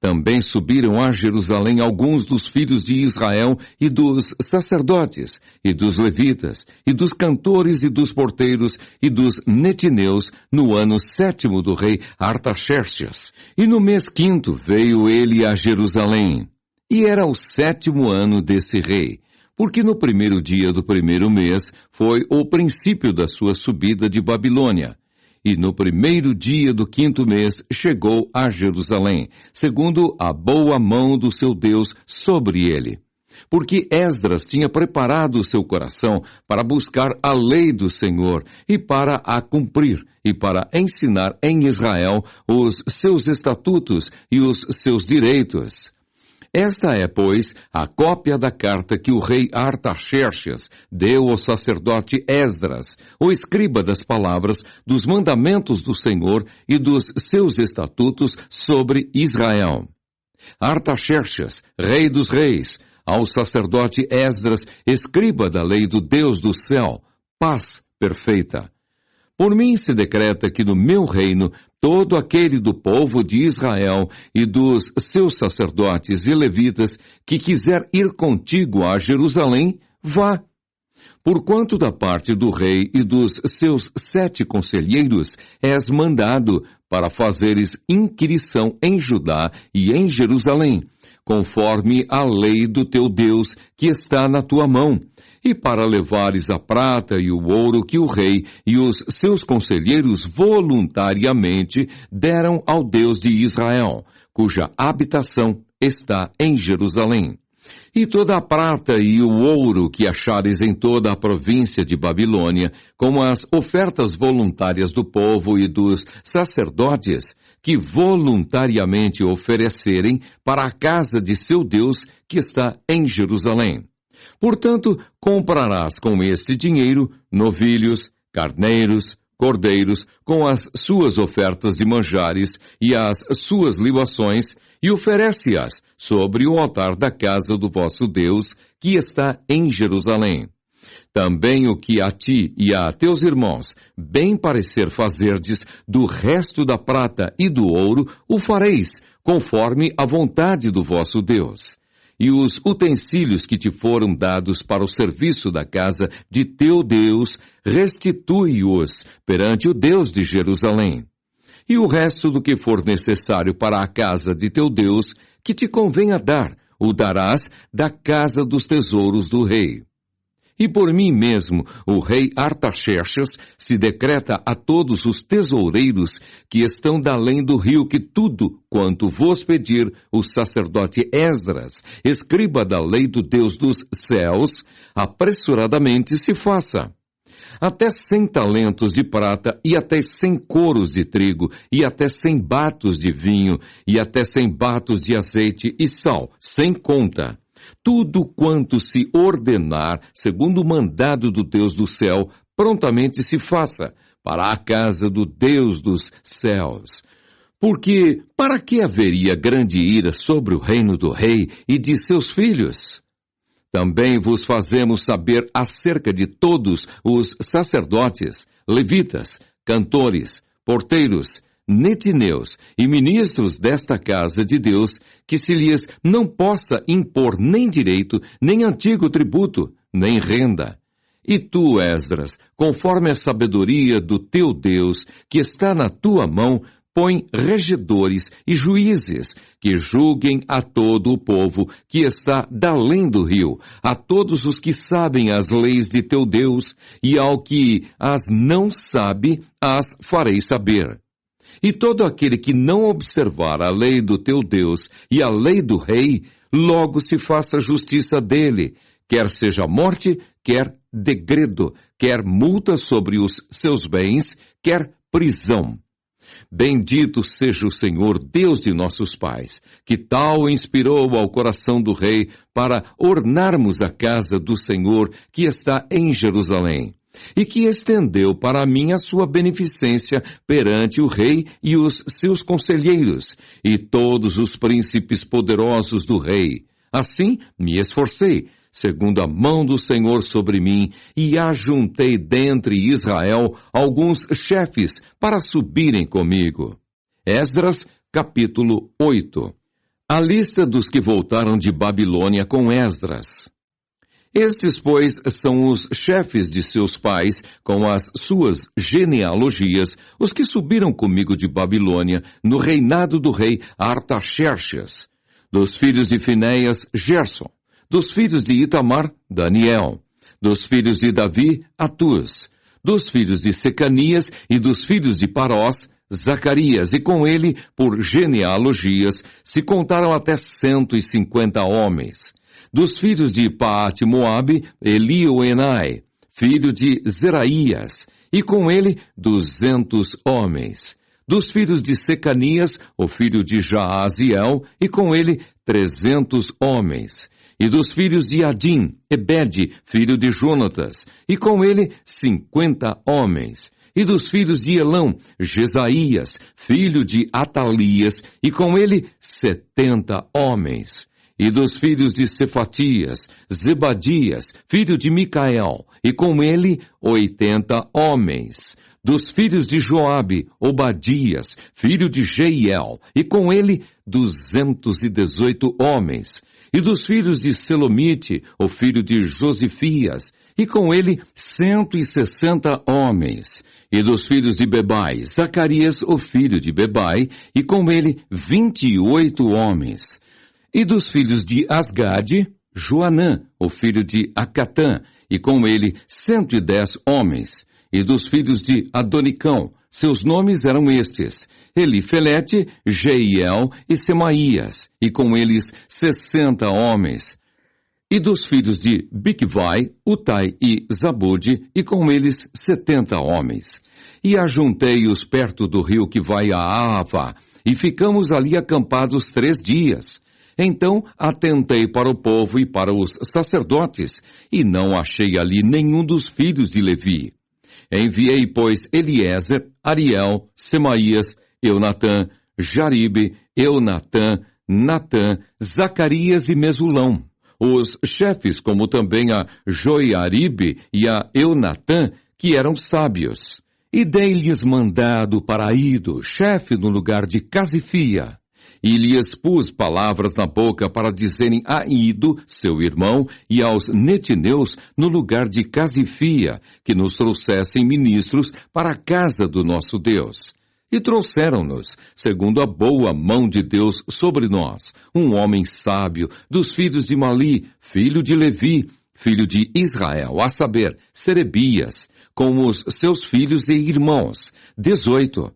A: Também subiram a Jerusalém alguns dos filhos de Israel e dos sacerdotes, e dos levitas, e dos cantores e dos porteiros, e dos netineus, no ano 7º do rei Artaxerxes. E no mês 5º veio ele a Jerusalém. E era o 7º ano desse rei, porque no 1º dia do 1º mês foi o princípio da sua subida de Babilônia. E no 1º dia do 5º mês chegou a Jerusalém, segundo a boa mão do seu Deus sobre ele. Porque Esdras tinha preparado o seu coração para buscar a lei do Senhor e para a cumprir, e para ensinar em Israel os seus estatutos e os seus direitos. Esta é, pois, a cópia da carta que o rei Artaxerxes deu ao sacerdote Esdras, o escriba das palavras, dos mandamentos do Senhor e dos seus estatutos sobre Israel. Artaxerxes, rei dos reis, ao sacerdote Esdras, escriba da lei do Deus do céu, paz perfeita. Por mim se decreta que no meu reino todo aquele do povo de Israel e dos seus sacerdotes e levitas que quiser ir contigo a Jerusalém, vá. Porquanto da parte do rei e dos seus 7 conselheiros és mandado para fazeres inquirição em Judá e em Jerusalém, conforme a lei do teu Deus que está na tua mão, e para levares a prata e o ouro que o rei e os seus conselheiros voluntariamente deram ao Deus de Israel, cuja habitação está em Jerusalém. E toda a prata e o ouro que achares em toda a província de Babilônia, com as ofertas voluntárias do povo e dos sacerdotes, que voluntariamente oferecerem para a casa de seu Deus que está em Jerusalém. Portanto, comprarás com este dinheiro novilhos, carneiros, cordeiros, com as suas ofertas de manjares e as suas libações, e oferece-as sobre o altar da casa do vosso Deus, que está em Jerusalém. Também o que a ti e a teus irmãos bem parecer fazerdes do resto da prata e do ouro, o fareis, conforme a vontade do vosso Deus. E os utensílios que te foram dados para o serviço da casa de teu Deus, restitui-os perante o Deus de Jerusalém. E o resto do que for necessário para a casa de teu Deus, que te convenha dar, o darás da casa dos tesouros do rei. E por mim mesmo, o rei Artaxerxes se decreta a todos os tesoureiros que estão da além do rio que tudo quanto vos pedir o sacerdote Esdras, escriba da lei do Deus dos céus, apressuradamente se faça. Até 100 talentos de prata, e até 100 coros de trigo, e até 100 batos de vinho, e até 100 batos de azeite e sal, sem conta. Tudo quanto se ordenar, segundo o mandado do Deus do céu, prontamente se faça, para a casa do Deus dos céus. Porque para que haveria grande ira sobre o reino do rei e de seus filhos? Também vos fazemos saber acerca de todos os sacerdotes, levitas, cantores, porteiros, netineus e ministros desta casa de Deus, que se lhes não possa impor nem direito, nem antigo tributo, nem renda. E tu, Esdras, conforme a sabedoria do teu Deus, que está na tua mão, põe regedores e juízes, que julguem a todo o povo que está da além do rio, a todos os que sabem as leis de teu Deus, e ao que as não sabe, as farei saber. E todo aquele que não observar a lei do teu Deus e a lei do rei, logo se faça justiça dele, quer seja morte, quer degredo, quer multa sobre os seus bens, quer prisão. Bendito seja o Senhor, Deus de nossos pais, que tal inspirou ao coração do rei para ornarmos a casa do Senhor que está em Jerusalém. e que estendeu para mim a sua beneficência perante o rei e os seus conselheiros, e todos os príncipes poderosos do rei. Assim me esforcei, segundo a mão do Senhor sobre mim, e ajuntei dentre Israel alguns chefes para subirem comigo. Esdras, capítulo 8. A lista dos que voltaram de Babilônia com Esdras. Estes, pois, são os chefes de seus pais, com as suas genealogias, os que subiram comigo de Babilônia, no reinado do rei Artaxerxes. Dos filhos de Finéias, Gerson. Dos filhos de Itamar, Daniel. Dos filhos de Davi, Atuz. Dos filhos de Secanias e dos filhos de Parós, Zacarias, e com ele, por genealogias, se contaram até 150 homens. Dos filhos de Paate-Moabe, Elioenai, filho de Zeraías, e com ele 200 homens. Dos filhos de Secanias, o filho de Jaaziel, e com ele 300 homens. E dos filhos de Adim, Ebede, filho de Jonatas, e com ele 50 homens. E dos filhos de Elão, Jesaías, filho de Atalias, e com ele 70 homens. E dos filhos de Cefatias, Zebadias, filho de Micael, e com ele 80 homens. Dos filhos de Joabe, Obadias, filho de Jeiel, e com ele 218 homens. E dos filhos de Selomite, o filho de Josifias, e com ele 160 homens. E dos filhos de Bebai, Zacarias, o filho de Bebai, e com ele 28 homens. E dos filhos de Asgade, Joanã, o filho de Acatã, e com ele 110 homens. E dos filhos de Adonicão, seus nomes eram estes: Elifelete, Jeiel e Semaías, e com eles 60 homens. E dos filhos de Bigvai, Utai e Zabude, e com eles 70 homens. E ajuntei-os perto do rio que vai a Ahava, e ficamos ali acampados 3 dias. Então atentei para o povo e para os sacerdotes, e não achei ali nenhum dos filhos de Levi. Enviei, pois, Eliezer, Ariel, Semaías, Eunatã, Jaribe, Eunatã, Natã, Zacarias e Mesulão, os chefes, como também a Joiaribe e a Eunatã, que eram sábios. E dei-lhes mandado para Ido, chefe no lugar de Casifia. E lhes pus palavras na boca para dizerem a Ido, seu irmão, e aos netineus no lugar de Casifia, que nos trouxessem ministros para a casa do nosso Deus. E trouxeram-nos, segundo a boa mão de Deus sobre nós, um homem sábio, dos filhos de Mali, filho de Levi, filho de Israel, a saber, Serebias, com os seus filhos e irmãos, 18.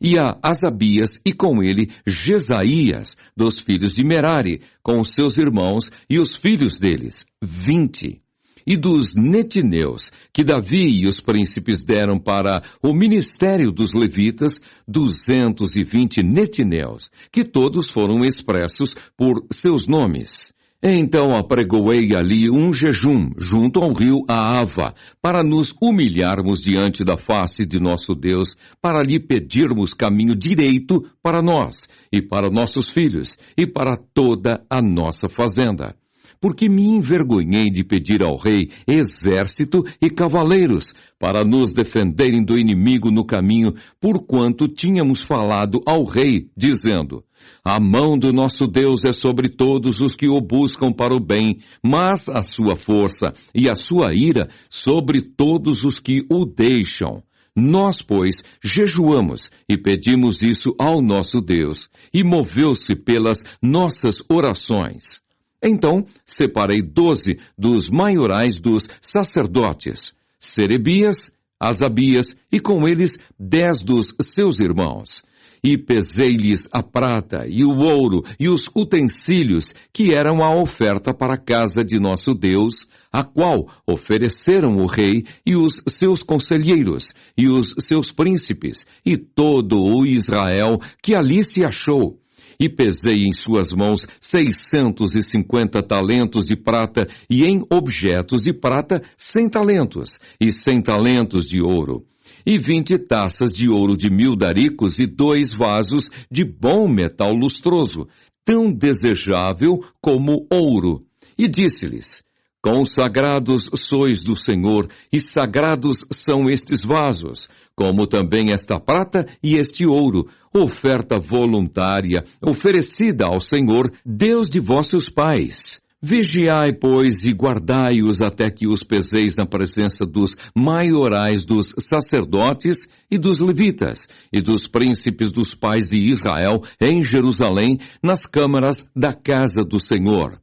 A: E a Asabias, e com ele Jesaías, dos filhos de Merari, com os seus irmãos e os filhos deles, 20. E dos netineus, que Davi e os príncipes deram para o ministério dos levitas, 220 netineus, que todos foram expressos por seus nomes. Então apregoei ali um jejum junto ao rio Ahava, para nos humilharmos diante da face de nosso Deus, para lhe pedirmos caminho direito para nós, e para nossos filhos, e para toda a nossa fazenda. Porque me envergonhei de pedir ao rei exército e cavaleiros, para nos defenderem do inimigo no caminho, porquanto tínhamos falado ao rei, dizendo: a mão do nosso Deus é sobre todos os que o buscam para o bem, mas a sua força e a sua ira sobre todos os que o deixam. Nós, pois, jejuamos e pedimos isso ao nosso Deus, e moveu-se pelas nossas orações. Então separei 12 dos maiorais dos sacerdotes, Serebias, Asabias, e com eles 10 dos seus irmãos. E pesei-lhes a prata e o ouro e os utensílios que eram a oferta para a casa de nosso Deus, a qual ofereceram o rei e os seus conselheiros e os seus príncipes e todo o Israel que ali se achou. e pesei em suas mãos 650 talentos de prata, e em objetos de prata 100 talentos, e 100 talentos de ouro. E 20 taças de ouro de 1000 daricos, e 2 vasos de bom metal lustroso, tão desejável como ouro. E disse-lhes: Consagrados sois do Senhor, e sagrados são estes vasos, como também esta prata e este ouro, oferta voluntária, oferecida ao Senhor, Deus de vossos pais. Vigiai, pois, e guardai-os até que os peseis na presença dos maiorais dos sacerdotes e dos levitas, e dos príncipes dos pais de Israel em Jerusalém, nas câmaras da casa do Senhor.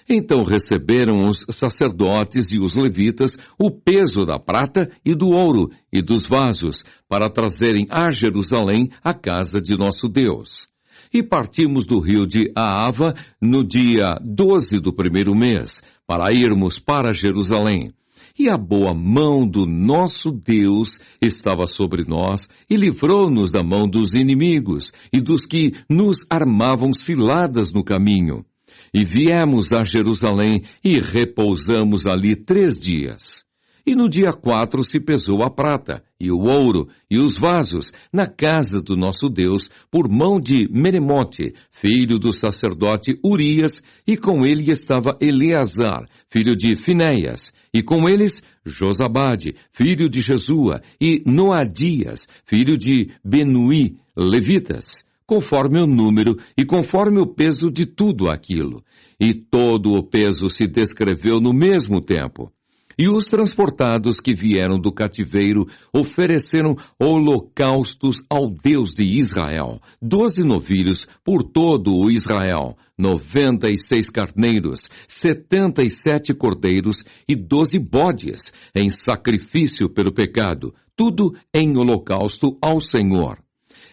A: Então receberam os sacerdotes e os levitas o peso da prata e do ouro e dos vasos, para trazerem a Jerusalém a casa de nosso Deus. E partimos do rio de Ahava no dia 12 do primeiro mês, para irmos para Jerusalém. E a boa mão do nosso Deus estava sobre nós, e livrou-nos da mão dos inimigos e dos que nos armavam ciladas no caminho. E viemos a Jerusalém e repousamos ali 3 dias. E no dia 4 se pesou a prata, e o ouro, e os vasos, na casa do nosso Deus, por mão de Meremote, filho do sacerdote Urias, e com ele estava Eleazar, filho de Finéias, e com eles Josabade, filho de Jesua, e Noadias, filho de Benuí, levitas, conforme o número e conforme o peso de tudo aquilo. E todo o peso se descreveu no mesmo tempo. E os transportados que vieram do cativeiro ofereceram holocaustos ao Deus de Israel, 12 novilhos por todo o Israel, 96 carneiros, 77 cordeiros e 12 bodes, em sacrifício pelo pecado, tudo em holocausto ao Senhor.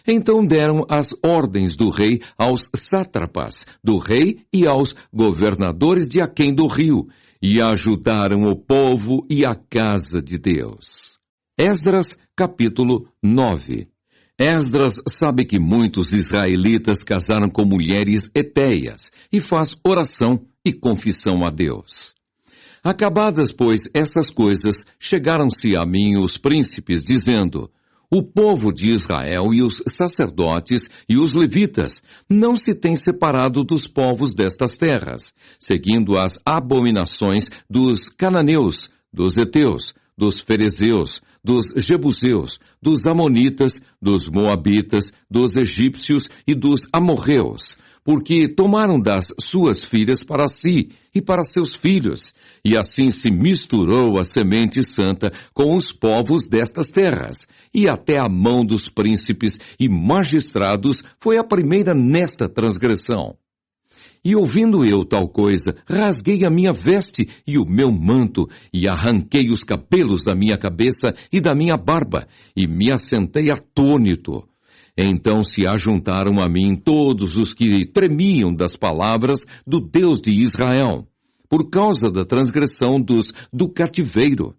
A: Então deram as ordens do rei aos sátrapas do rei e aos governadores de aquém do rio, e ajudaram o povo e a casa de Deus. Esdras, capítulo 9. Esdras sabe que muitos israelitas casaram com mulheres etéias, e faz oração e confissão a Deus. Acabadas, pois, essas coisas, chegaram-se a mim os príncipes, dizendo: O povo de Israel e os sacerdotes e os levitas não se têm separado dos povos destas terras, seguindo as abominações dos cananeus, dos heteus, dos ferezeus, dos jebuseus, dos amonitas, dos moabitas, dos egípcios e dos amorreus, porque tomaram das suas filhas para si e para seus filhos, e assim se misturou a semente santa com os povos destas terras, e até a mão dos príncipes e magistrados foi a primeira nesta transgressão. E ouvindo eu tal coisa, rasguei a minha veste e o meu manto, e arranquei os cabelos da minha cabeça e da minha barba, e me assentei atônito. Então se ajuntaram a mim todos os que tremiam das palavras do Deus de Israel, por causa da transgressão do cativeiro.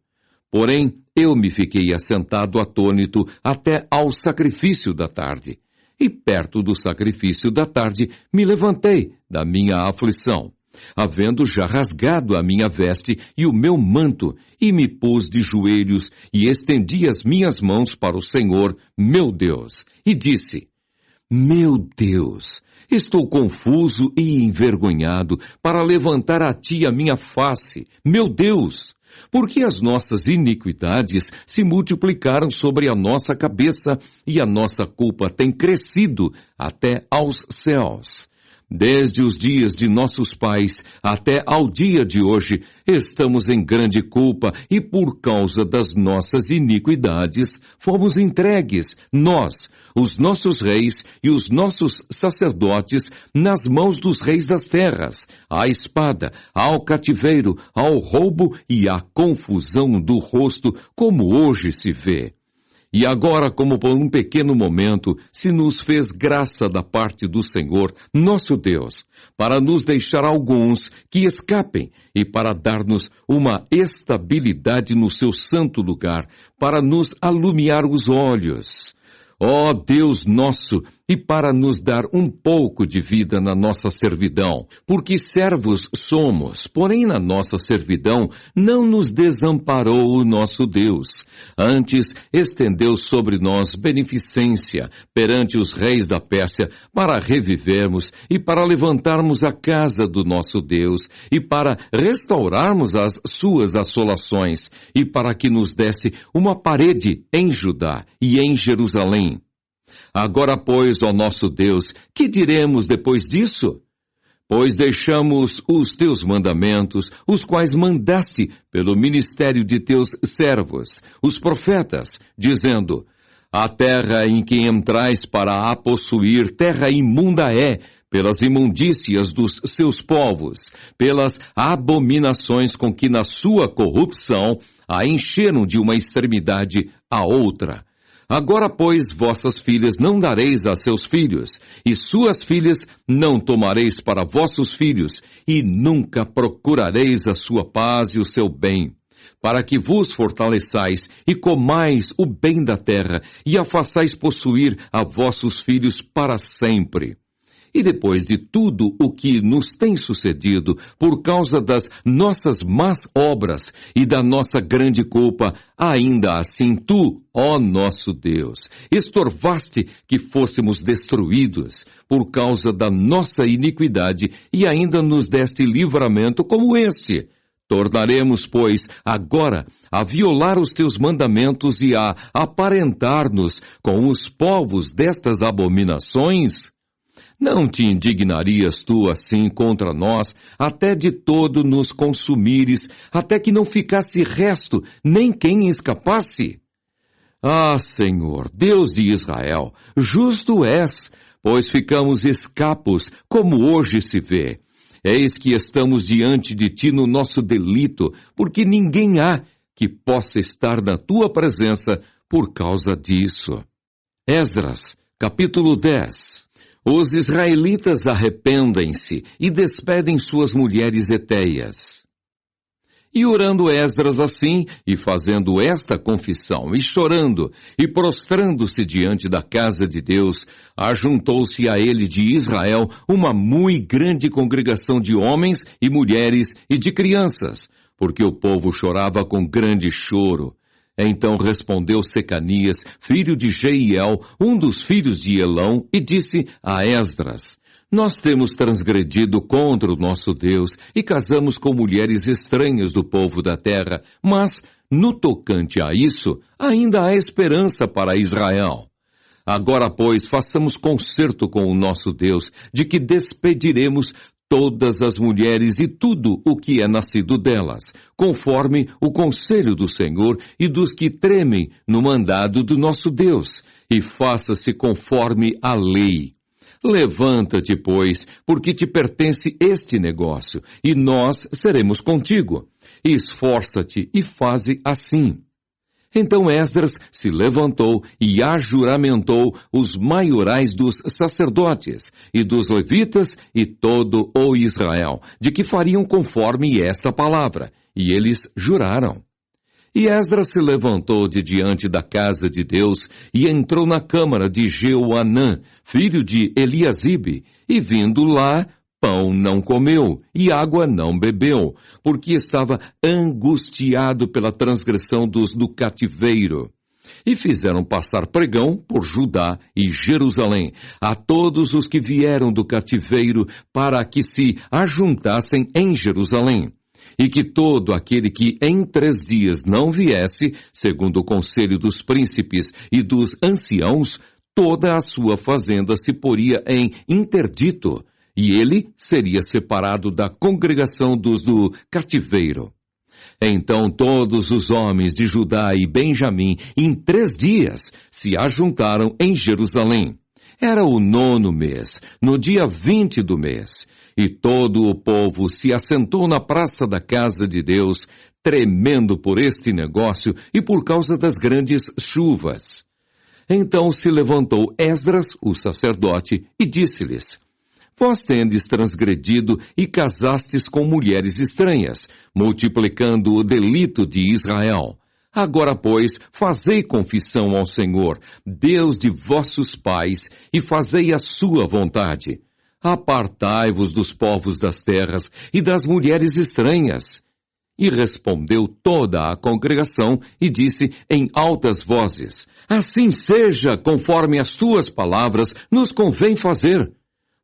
A: Porém, eu me fiquei assentado atônito até ao sacrifício da tarde. E perto do sacrifício da tarde me levantei da minha aflição, havendo já rasgado a minha veste e o meu manto, e me pus de joelhos e estendi as minhas mãos para o Senhor, meu Deus, e disse: Meu Deus, estou confuso e envergonhado para levantar a ti a minha face, meu Deus, porque as nossas iniquidades se multiplicaram sobre a nossa cabeça e a nossa culpa tem crescido até aos céus. Desde os dias de nossos pais até ao dia de hoje, estamos em grande culpa e por causa das nossas iniquidades fomos entregues, nós, os nossos reis e os nossos sacerdotes, nas mãos dos reis das terras, à espada, ao cativeiro, ao roubo e à confusão do rosto, como hoje se vê. E agora, como por um pequeno momento, se nos fez graça da parte do Senhor, nosso Deus, para nos deixar alguns que escapem e para dar-nos uma estabilidade no seu santo lugar, para nos alumiar os olhos. Ó Deus nosso, e para nos dar um pouco de vida na nossa servidão, porque servos somos, porém na nossa servidão não nos desamparou o nosso Deus. Antes estendeu sobre nós beneficência perante os reis da Pérsia para revivermos e para levantarmos a casa do nosso Deus e para restaurarmos as suas assolações e para que nos desse uma parede em Judá e em Jerusalém. Agora, pois, ó nosso Deus, que diremos depois disso? Pois deixamos os teus mandamentos, os quais mandaste pelo ministério de teus servos, os profetas, dizendo: a terra em que entrais para a possuir, terra imunda é, pelas imundícias dos seus povos, pelas abominações com que na sua corrupção a encheram de uma extremidade a outra. Agora, pois, vossas filhas não dareis a seus filhos, e suas filhas não tomareis para vossos filhos, e nunca procurareis a sua paz e o seu bem, para que vos fortaleçais e comais o bem da terra, e a façais possuir a vossos filhos para sempre. E depois de tudo o que nos tem sucedido, por causa das nossas más obras e da nossa grande culpa, ainda assim tu, ó nosso Deus, estorvaste que fôssemos destruídos por causa da nossa iniquidade e ainda nos deste livramento como este. Tornaremos, pois, agora a violar os teus mandamentos e a aparentar-nos com os povos destas abominações? Não te indignarias tu assim contra nós, até de todo nos consumires, até que não ficasse resto, nem quem escapasse? Ah, Senhor, Deus de Israel, justo és, pois ficamos escapos, como hoje se vê. Eis que estamos diante de ti no nosso delito, porque ninguém há que possa estar na tua presença por causa disso. Esdras, capítulo 10. Os israelitas arrependem-se e despedem suas mulheres hetéias. E orando Esdras assim, e fazendo esta confissão, e chorando, e prostrando-se diante da casa de Deus, ajuntou-se a ele de Israel uma muito grande congregação de homens e mulheres e de crianças, porque o povo chorava com grande choro. Então respondeu Secanias, filho de Jeiel, um dos filhos de Elão, e disse a Esdras: nós temos transgredido contra o nosso Deus e casamos com mulheres estranhas do povo da terra, mas, no tocante a isso, ainda há esperança para Israel. Agora, pois, façamos concerto com o nosso Deus, de que despediremos todas as mulheres e tudo o que é nascido delas, conforme o conselho do Senhor e dos que tremem no mandado do nosso Deus, e faça-se conforme a lei. Levanta-te, pois, porque te pertence este negócio, e nós seremos contigo. Esforça-te e faze assim. Então Esdras se levantou e ajuramentou os maiorais dos sacerdotes e dos levitas e todo o Israel, de que fariam conforme esta palavra, e eles juraram. E Esdras se levantou de diante da casa de Deus e entrou na câmara de Jeoanã, filho de Eliasibe, e vindo lá, pão não comeu e água não bebeu, porque estava angustiado pela transgressão dos do cativeiro. E fizeram passar pregão por Judá e Jerusalém a todos os que vieram do cativeiro para que se ajuntassem em Jerusalém. E que todo aquele que em 3 dias não viesse, segundo o conselho dos príncipes e dos anciãos, toda a sua fazenda se poria em interdito, e ele seria separado da congregação dos do cativeiro. Então todos os homens de Judá e Benjamim, em 3 dias, se ajuntaram em Jerusalém. Era o 9º mês, no dia 20 do mês, e todo o povo se assentou na praça da casa de Deus, tremendo por este negócio e por causa das grandes chuvas. Então se levantou Esdras, o sacerdote, e disse-lhes: vós tendes transgredido e casastes com mulheres estranhas, multiplicando o delito de Israel. Agora, pois, fazei confissão ao Senhor, Deus de vossos pais, e fazei a sua vontade. Apartai-vos dos povos das terras e das mulheres estranhas. E respondeu toda a congregação e disse em altas vozes: Assim seja, conforme as tuas palavras nos convém fazer.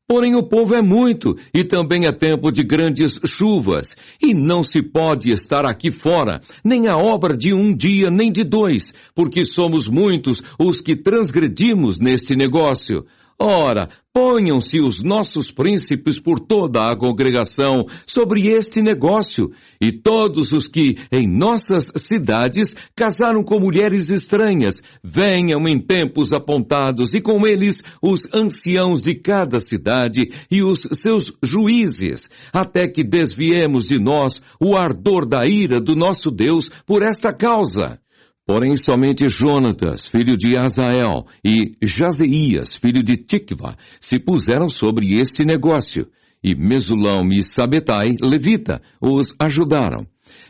A: Porém o povo é muito, e também é tempo de grandes chuvas, e não se pode estar aqui fora, nem a obra de um dia, nem de dois, porque somos muitos os que transgredimos neste negócio. Ora, ponham-se os nossos príncipes por toda a congregação sobre este negócio, e todos os que em nossas cidades casaram com mulheres estranhas, venham em tempos apontados, e com eles os anciãos de cada cidade e os seus juízes, até que desviemos de nós o ardor da ira do nosso Deus por esta causa. Porém, somente Jonatas, filho de Azael, e Jazeías, filho de Tikva, se puseram sobre este negócio, e Mesulão e Sabetai, levita, os ajudaram.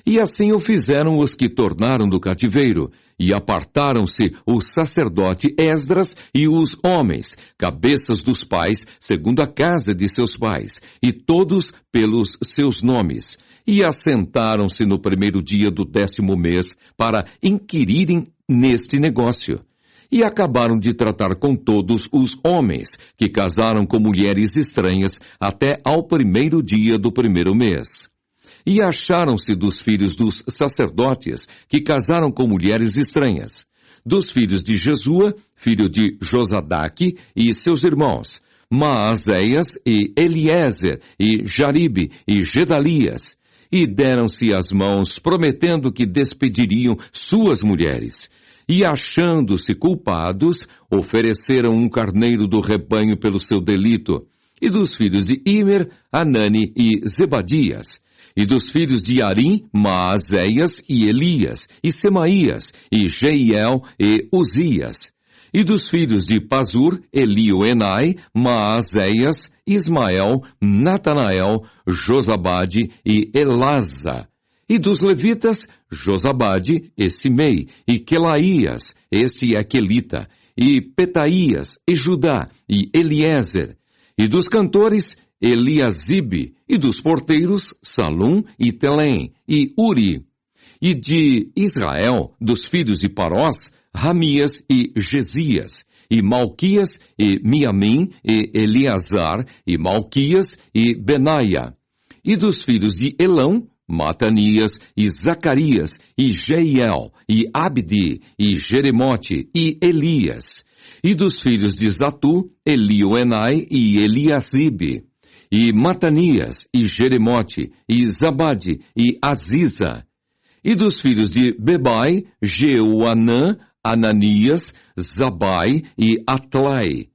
A: E assim o fizeram os que tornaram do cativeiro, e apartaram-se o sacerdote Esdras e os homens, cabeças dos pais, segundo a casa de seus pais, e todos pelos seus nomes. E assentaram-se no primeiro dia do 10º mês para inquirirem neste negócio. E acabaram de tratar com todos os homens que casaram com mulheres estranhas até ao primeiro dia do primeiro mês. E acharam-se dos filhos dos sacerdotes que casaram com mulheres estranhas, dos filhos de Jesua, filho de Josadaque, e seus irmãos, Maazéias e Eliezer, e Jaribe, e Gedalias, e deram-se as mãos, prometendo que despediriam suas mulheres. E achando-se culpados, ofereceram um carneiro do rebanho pelo seu delito. E dos filhos de Imer, Anani e Zebadias. E dos filhos de Arim, Maazéias e Elias, e Semaías, e Jeiel e Uzias. E dos filhos de Pazur, Elioenai, Maazéias, Ismael, Natanael, Josabade e Elasa. E dos levitas, Josabade e Simei, e Quelaías, esse é Quelita, e Petaías, e Judá, e Eliezer. E dos cantores, Eliasibe, e dos porteiros, Salum e Telém, e Uri. E de Israel, dos filhos de Parós, Ramias e Gesias, e Malquias, e Miamim, e Eleazar, e Malquias, e Benaia. E dos filhos de Elão, Matanias, e Zacarias, e Jeiel, e Abdi, e Jeremote, e Elias. E dos filhos de Zatu, Elioenai, e Eliasibe. E Matanias, e Jeremote, e Zabade, e Aziza. E dos filhos de Bebai, Jeuanã, Ananias, Zabai e Atlai.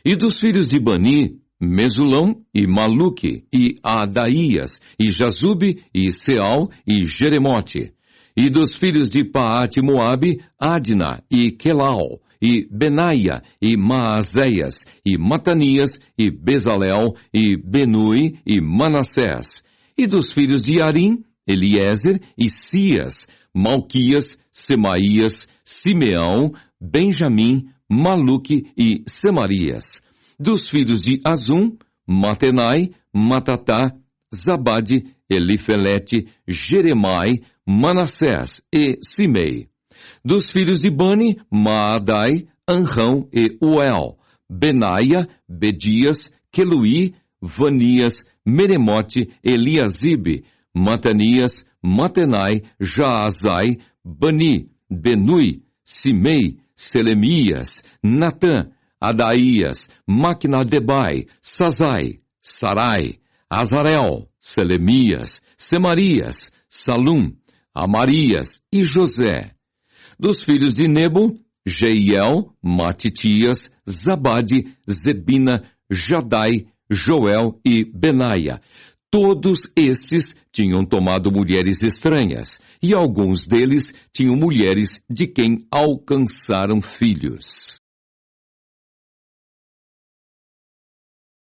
A: E dos filhos de Bani, Mesulão e Maluque, e Adaías, e Jazube, e Seal, e Jeremote. E dos filhos de Paate Moabe, Adna, e Quelau, e Benaia, e Maazéias, e Matanias, e Bezalel, e Benui, e Manassés. E dos filhos de Arim, Eliezer, e Sias, Malquias, Semaías, Simeão, Benjamim, Maluque e Semarias. Dos filhos de Azum, Matenai, Matatá, Zabade, Elifelete, Jeremai, Manassés e Simei. Dos filhos de Bani, Maadai, Anrão e Uel, Benaia, Bedias, Queluí, Vanias, Meremote, Eliasibe, Matanias, Matenai, Jaazai, Bani, Benui, Simei, Selemias, Natã, Adaías, Maquinadebai, Sazai, Sarai, Azarel, Selemias, Semarias, Salum, Amarias e José. Dos filhos de Nebo, Jeiel, Matitias, Zabade, Zebina, Jadai, Joel e Benaia. Todos estes tinham tomado mulheres estranhas, e alguns deles tinham mulheres de quem alcançaram filhos.